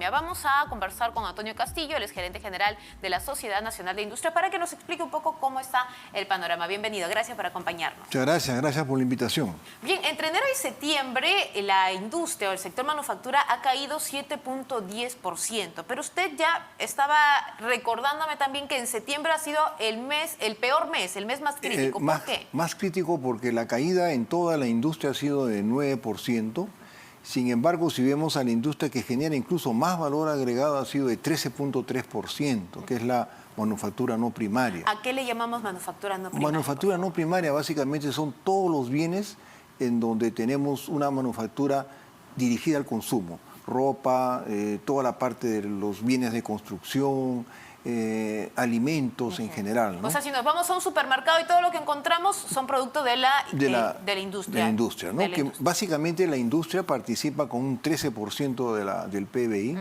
industria. Vamos a conversar con Antonio Castillo, él es gerente general de la Sociedad Nacional de Industria, para que nos explique un poco cómo está el panorama. Bienvenido, gracias por acompañarnos. Muchas gracias por la invitación. Bien, entre enero y septiembre la industria o el sector manufactura ha caído 7.10%, pero usted ya estaba recordándome también que en septiembre ha sido el peor mes, el mes más crítico. ¿Por qué? Más crítico porque la caída en toda la industria ha sido de 9%. Sin embargo, si vemos a la industria que genera incluso más valor agregado, ha sido de 13.3%, que es la manufactura no primaria. ¿A qué le llamamos manufactura no primaria? Manufactura no primaria básicamente son todos los bienes en donde tenemos una manufactura dirigida al consumo. Ropa, toda la parte de los bienes de construcción, alimentos en general, ¿no? O sea, si nos vamos a un supermercado y todo lo que encontramos son productos de la industria. De la industria, ¿no? Básicamente la industria participa con un 13% del PBI.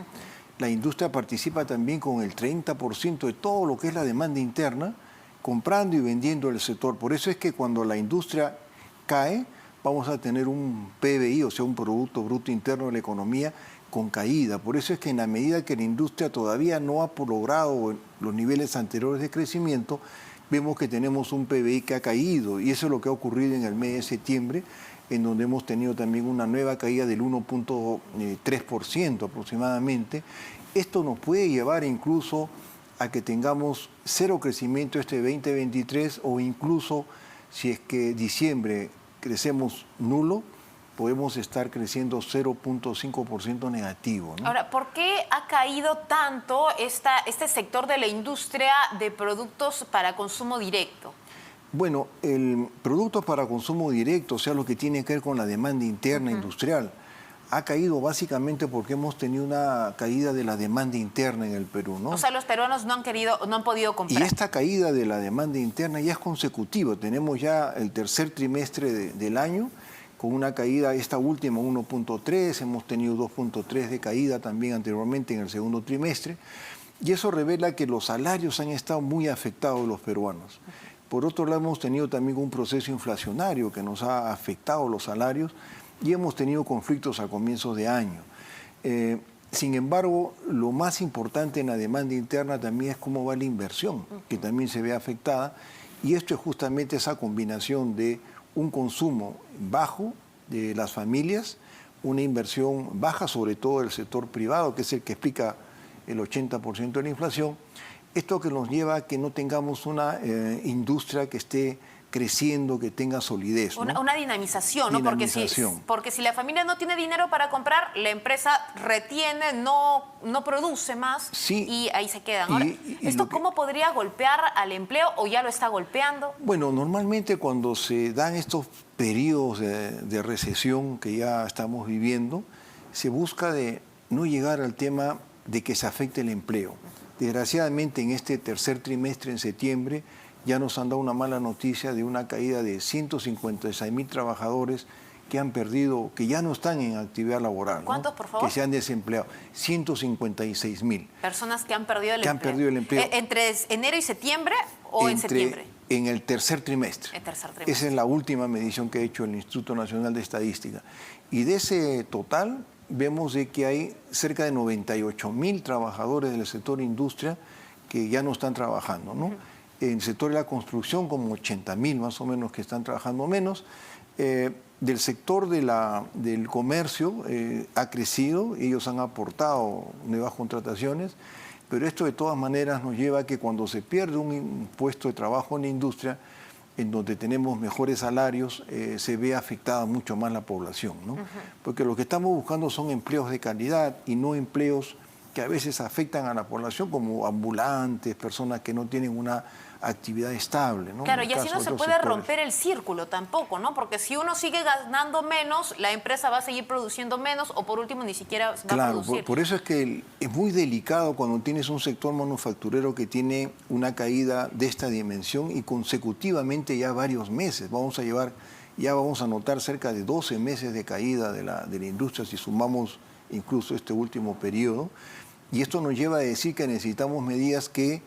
La industria participa también con el 30% de todo lo que es la demanda interna, comprando y vendiendo el sector. Por eso es que cuando la industria cae, vamos a tener un PBI, o sea, un Producto Bruto Interno de la economía, con caída. Por eso es que en la medida que la industria todavía no ha logrado los niveles anteriores de crecimiento, vemos que tenemos un PBI que ha caído, y eso es lo que ha ocurrido en el mes de septiembre, en donde hemos tenido también una nueva caída del 1.3% aproximadamente. Esto nos puede llevar incluso a que tengamos cero crecimiento este 2023, o incluso si es que diciembre crecemos nulo, podemos estar creciendo 0.5% negativo, ¿no? Ahora, ¿por qué ha caído tanto este sector de la industria de productos para consumo directo? Bueno, el producto para consumo directo, o sea, lo que tiene que ver con la demanda interna industrial, ha caído básicamente porque hemos tenido una caída de la demanda interna en el Perú, ¿no? O sea, los peruanos no han podido comprar. Y esta caída de la demanda interna ya es consecutiva. Tenemos ya el tercer trimestre del año con una caída, esta última 1.3, hemos tenido 2.3 de caída también anteriormente en el segundo trimestre, y eso revela que los salarios han estado muy afectados los peruanos. Por otro lado, hemos tenido también un proceso inflacionario que nos ha afectado los salarios, y hemos tenido conflictos a comienzos de año. Sin embargo, lo más importante en la demanda interna también es cómo va la inversión, que también se ve afectada, y esto es justamente esa combinación de un consumo bajo de las familias, una inversión baja, sobre todo del sector privado, que es el que explica el 80% de la inflación. Esto que nos lleva a que no tengamos una industria que esté creciendo, que tenga solidez, ¿no? Una dinamización, ¿no? Porque si la familia no tiene dinero para comprar, la empresa retiene, no produce más, sí, y ahí se quedan. Ahora, ¿esto cómo podría golpear al empleo o ya lo está golpeando? Bueno, normalmente cuando se dan estos periodos de recesión que ya estamos viviendo, se busca de no llegar al tema de que se afecte el empleo. Desgraciadamente, en este tercer trimestre, en septiembre, ya nos han dado una mala noticia de una caída de 156.000 trabajadores que han perdido, que ya no están en actividad laboral. ¿Cuántos, por favor? Que se han desempleado. 156.000. Personas que han perdido el empleo. ¿Entre enero y septiembre o en septiembre? En el tercer trimestre. El tercer trimestre. Esa es la última medición que ha hecho el Instituto Nacional de Estadística. Y de ese total, vemos de que hay cerca de 98.000 trabajadores del sector industria que ya no están trabajando, ¿no? En el sector de la construcción, como 80.000 más o menos que están trabajando menos. Del sector del comercio ha crecido, ellos han aportado nuevas contrataciones, pero esto de todas maneras nos lleva a que cuando se pierde un puesto de trabajo en la industria, en donde tenemos mejores salarios, se ve afectada mucho más la población, ¿no? Porque lo que estamos buscando son empleos de calidad y no empleos que a veces afectan a la población, como ambulantes, personas que no tienen una actividad estable, ¿no? Claro, y así no se puede romper el círculo tampoco, ¿no? Porque si uno sigue ganando menos, la empresa va a seguir produciendo menos, o por último ni siquiera va a producir. Claro, por eso es que es muy delicado cuando tienes un sector manufacturero que tiene una caída de esta dimensión y consecutivamente ya varios meses. Ya vamos a notar cerca de 12 meses de caída de la industria si sumamos incluso este último periodo. Y esto nos lleva a decir que necesitamos medidas que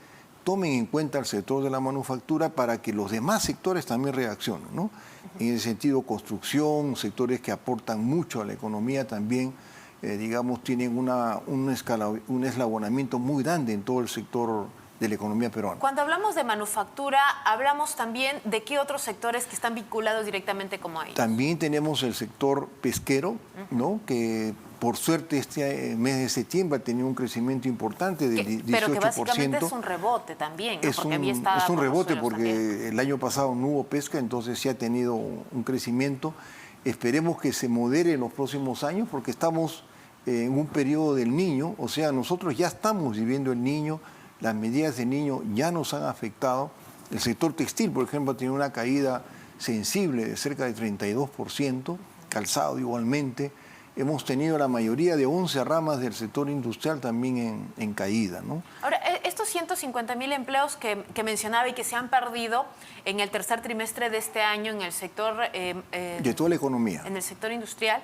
tomen en cuenta el sector de la manufactura para que los demás sectores también reaccionen, ¿no? En el sentido construcción, sectores que aportan mucho a la economía también digamos, tienen un eslabonamiento muy grande en todo el sector de la economía peruana. Cuando hablamos de manufactura, hablamos también de qué otros sectores que están vinculados directamente como a ellos. También tenemos el sector pesquero, ¿no? Que por suerte este mes de septiembre ha tenido un crecimiento importante del 18%. Pero que básicamente es un rebote también, ¿no? Es un rebote porque el año pasado no hubo pesca, entonces sí ha tenido un crecimiento. Esperemos que se modere en los próximos años porque estamos en un periodo del Niño, o sea, nosotros ya estamos viviendo el Niño, las medidas del Niño ya nos han afectado. El sector textil, por ejemplo, ha tenido una caída sensible de cerca de 32%, calzado igualmente. Hemos tenido la mayoría de 11 ramas del sector industrial también en caída, ¿no? Ahora, estos 150.000 empleos que mencionaba y que se han perdido en el tercer trimestre de este año en el sector... de toda la economía. En el sector industrial.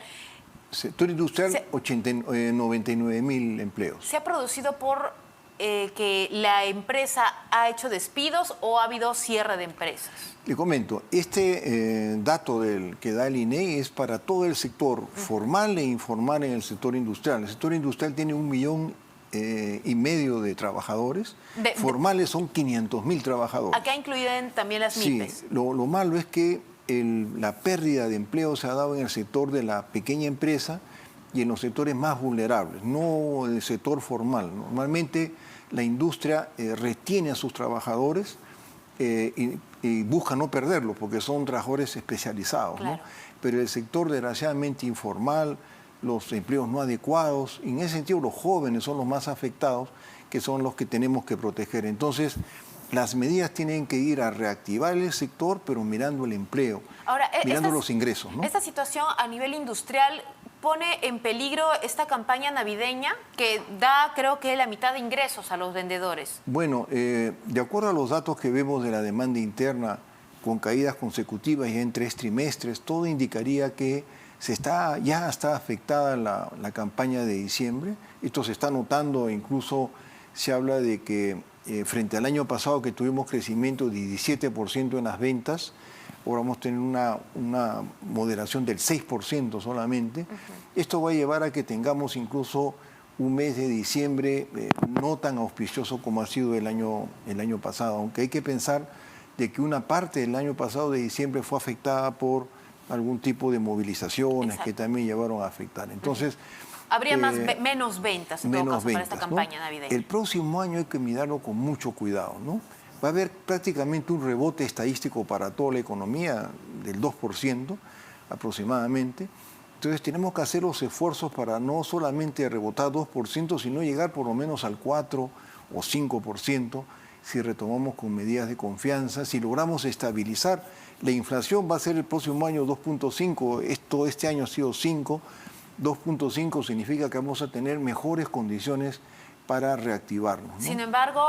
Sector industrial, 99.000 empleos. ¿Se ha producido por que la empresa ha hecho despidos o ha habido cierre de empresas? Le comento, este dato que da el INEI es para todo el sector formal e informal en el sector industrial. El sector industrial tiene 1,5 millones de trabajadores, formales son 500.000 trabajadores. Acá incluyen también las MIPES. Sí, lo malo es que la pérdida de empleo se ha dado en el sector de la pequeña empresa y en los sectores más vulnerables, no el sector formal. Normalmente la industria retiene a sus trabajadores y busca no perderlos porque son trabajadores especializados, claro, ¿no? Pero el sector desgraciadamente informal, los empleos no adecuados, y en ese sentido los jóvenes son los más afectados, que son los que tenemos que proteger. Entonces, las medidas tienen que ir a reactivar el sector, pero mirando el empleo, ahora, mirando los ingresos, ¿no? Esta situación a nivel industrial pone en peligro esta campaña navideña que da, creo que, la mitad de ingresos a los vendedores. Bueno, de acuerdo a los datos que vemos de la demanda interna, con caídas consecutivas y en 3 trimestres, todo indicaría que ya está afectada la campaña de diciembre. Esto se está notando, incluso se habla de que frente al año pasado que tuvimos crecimiento de 17% en las ventas, ahora vamos a tener una moderación del 6% solamente. Esto va a llevar a que tengamos incluso un mes de diciembre no tan auspicioso como ha sido el año pasado, aunque hay que pensar de que una parte del año pasado de diciembre fue afectada por algún tipo de movilizaciones. Exacto. Que también llevaron a afectar. Entonces, habría menos ventas en todo caso para esta campaña navideña. El próximo año hay que mirarlo con mucho cuidado, ¿no? Va a haber prácticamente un rebote estadístico para toda la economía del 2% aproximadamente. Entonces tenemos que hacer los esfuerzos para no solamente rebotar 2%, sino llegar por lo menos al 4 o 5%, si retomamos con medidas de confianza, si logramos estabilizar. La inflación va a ser el próximo año 2.5, este año ha sido 5, 2.5 significa que vamos a tener mejores condiciones para reactivarnos, ¿no? Sin embargo,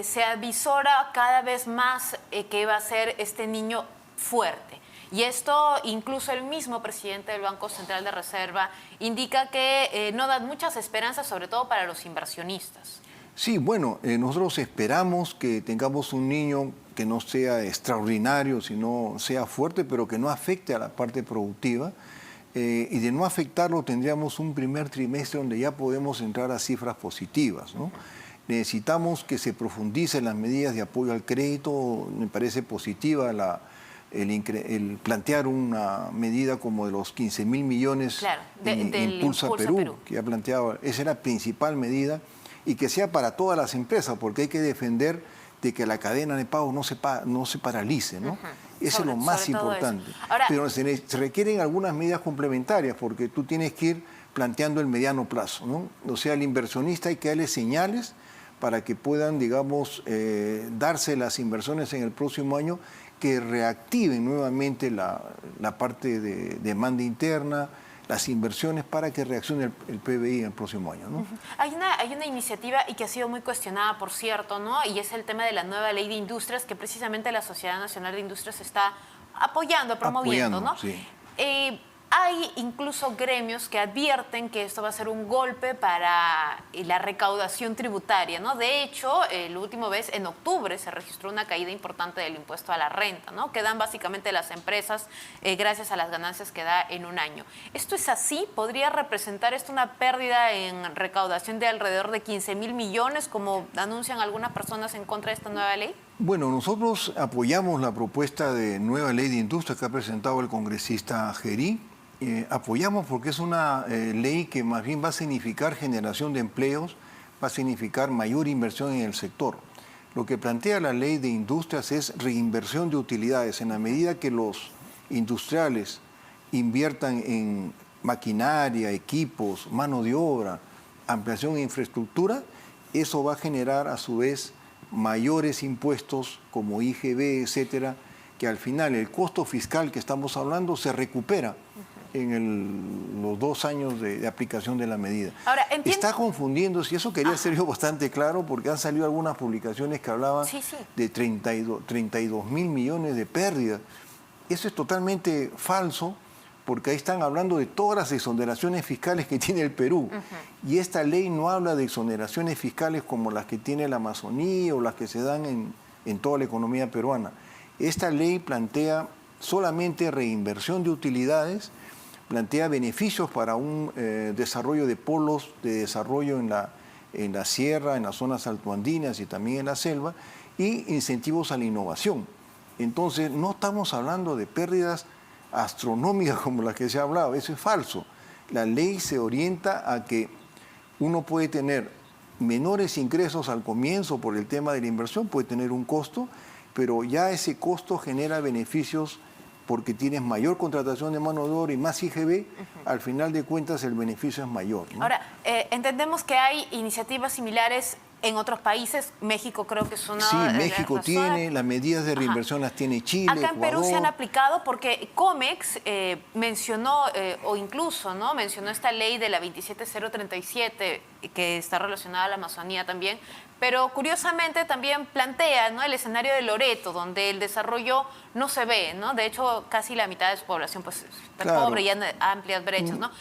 se avisora cada vez más que va a ser este niño fuerte. Y esto, incluso el mismo presidente del Banco Central de Reserva indica que no da muchas esperanzas, sobre todo para los inversionistas. Sí, bueno, nosotros esperamos que tengamos un niño que no sea extraordinario, sino sea fuerte, pero que no afecte a la parte productiva. Y de no afectarlo tendríamos un primer trimestre donde ya podemos entrar a cifras positivas, ¿no? Necesitamos que se profundicen las medidas de apoyo al crédito. Me parece positiva el plantear una medida como de los 15.000 millones, claro, del Impulsa Perú, que ya planteaba. Esa es la principal medida, y que sea para todas las empresas, porque hay que defender de que la cadena de pago no se paralice, ¿no? Eso es lo más importante. Ahora, pero se requieren algunas medidas complementarias, porque tú tienes que ir planteando el mediano plazo, ¿no? O sea, al inversionista hay que darle señales para que puedan, digamos, darse las inversiones en el próximo año que reactiven nuevamente la parte de demanda interna, las inversiones, para que reaccione el PBI en el próximo año, ¿no? Hay una iniciativa, y que ha sido muy cuestionada, por cierto, ¿no? Y es el tema de la nueva ley de industrias, que precisamente la Sociedad Nacional de Industrias está apoyando, promoviendo, ¿no? Sí. Hay incluso gremios que advierten que esto va a ser un golpe para la recaudación tributaria, ¿no? De hecho, la última vez, en octubre, se registró una caída importante del impuesto a la renta, ¿no? Que dan básicamente las empresas gracias a las ganancias que da en un año. ¿Esto es así? ¿Podría representar esto una pérdida en recaudación de alrededor de 15.000 millones, como anuncian algunas personas en contra de esta nueva ley? Bueno, nosotros apoyamos la propuesta de nueva ley de industria que ha presentado el congresista Gerí. Apoyamos porque es una ley que más bien va a significar generación de empleos, va a significar mayor inversión en el sector. Lo que plantea la ley de industrias es reinversión de utilidades. En la medida que los industriales inviertan en maquinaria, equipos, mano de obra, ampliación de infraestructura, eso va a generar a su vez mayores impuestos como IGB, etcétera, que al final el costo fiscal que estamos hablando se recupera en los 2 años de aplicación de la medida. Ahora, está confundiéndose, y eso quería ser yo bastante claro, porque han salido algunas publicaciones que hablaban de 32 mil millones de pérdidas. Eso es totalmente falso, porque ahí están hablando de todas las exoneraciones fiscales que tiene el Perú. Y esta ley no habla de exoneraciones fiscales como las que tiene la Amazonía o las que se dan en toda la economía peruana. Esta ley plantea solamente reinversión de utilidades, plantea beneficios para un desarrollo de polos de desarrollo en la sierra, en las zonas altoandinas y también en la selva, y incentivos a la innovación. Entonces, no estamos hablando de pérdidas astronómicas como las que se ha hablado, eso es falso. La ley se orienta a que uno puede tener menores ingresos al comienzo por el tema de la inversión, puede tener un costo, pero ya ese costo genera beneficios porque tienes mayor contratación de mano de obra y más IGB, al final de cuentas el beneficio es mayor, ¿no? Ahora, entendemos que hay iniciativas similares en otros países. México creo que es una... Sí, México tiene, las medidas de reinversión las tiene Chile, Acá en Perú Ecuador. se han aplicado porque COMEX mencionó, o incluso ¿no? mencionó esta ley de la 27037 que está relacionada a la Amazonía también, pero curiosamente también plantea, ¿no? el escenario de Loreto, donde el desarrollo no se ve, ¿no? De hecho, casi la mitad de su población pues, está pobre y hay amplias brechas, ¿no?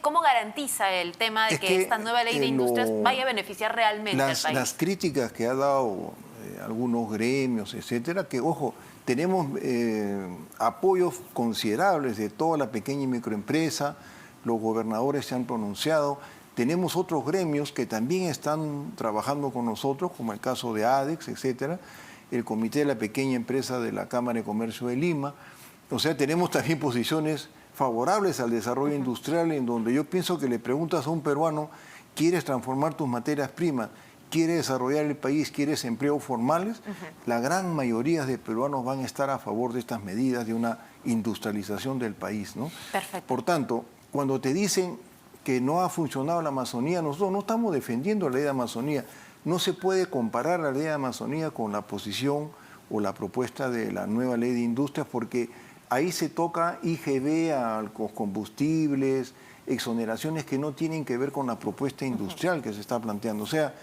¿Cómo garantiza el tema de que esta nueva ley de industrias vaya a beneficiar realmente al país? Las críticas que ha dado algunos gremios, etcétera, que, ojo, tenemos apoyos considerables de toda la pequeña y microempresa, los gobernadores se han pronunciado. Tenemos otros gremios que también están trabajando con nosotros, como el caso de ADEX, etcétera, el Comité de la Pequeña Empresa de la Cámara de Comercio de Lima. O sea, tenemos también posiciones favorables al desarrollo industrial, en donde yo pienso que le preguntas a un peruano, ¿quieres transformar tus materias primas? ¿Quieres desarrollar el país? ¿Quieres empleos formales? La gran mayoría de peruanos van a estar a favor de estas medidas de una industrialización del país, ¿no? Perfecto. Por tanto, cuando te dicen que no ha funcionado la Amazonía, nosotros no estamos defendiendo la ley de Amazonía. No se puede comparar la ley de Amazonía con la posición o la propuesta de la nueva ley de industrias, porque ahí se toca IGB a los combustibles, exoneraciones que no tienen que ver con la propuesta industrial que se está planteando. O sea,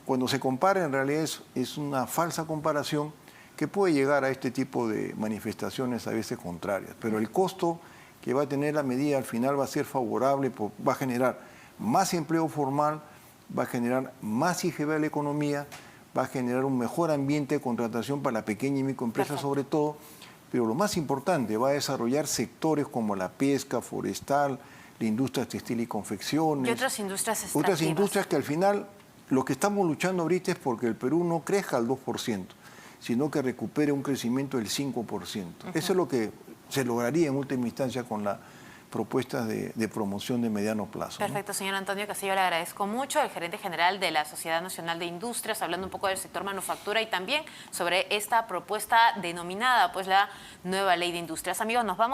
cuando se compara, en realidad es una falsa comparación que puede llegar a este tipo de manifestaciones a veces contrarias. Pero el costo que va a tener la medida al final va a ser favorable, va a generar más empleo formal, va a generar más IGB a la economía, va a generar un mejor ambiente de contratación para la pequeña y microempresa sobre todo, pero lo más importante, va a desarrollar sectores como la pesca, forestal, la industria textil y confecciones. Y otras industrias extractivas. Otras industrias que al final lo que estamos luchando ahorita es porque el Perú no crezca al 2%, sino que recupere un crecimiento del 5%. Eso es lo que se lograría en última instancia con la propuestas de promoción de mediano plazo. Perfecto, señor Antonio Castillo, le agradezco mucho, el gerente general de la Sociedad Nacional de Industrias, hablando un poco del sector manufactura y también sobre esta propuesta denominada pues la nueva ley de industrias. Amigos, nos vamos.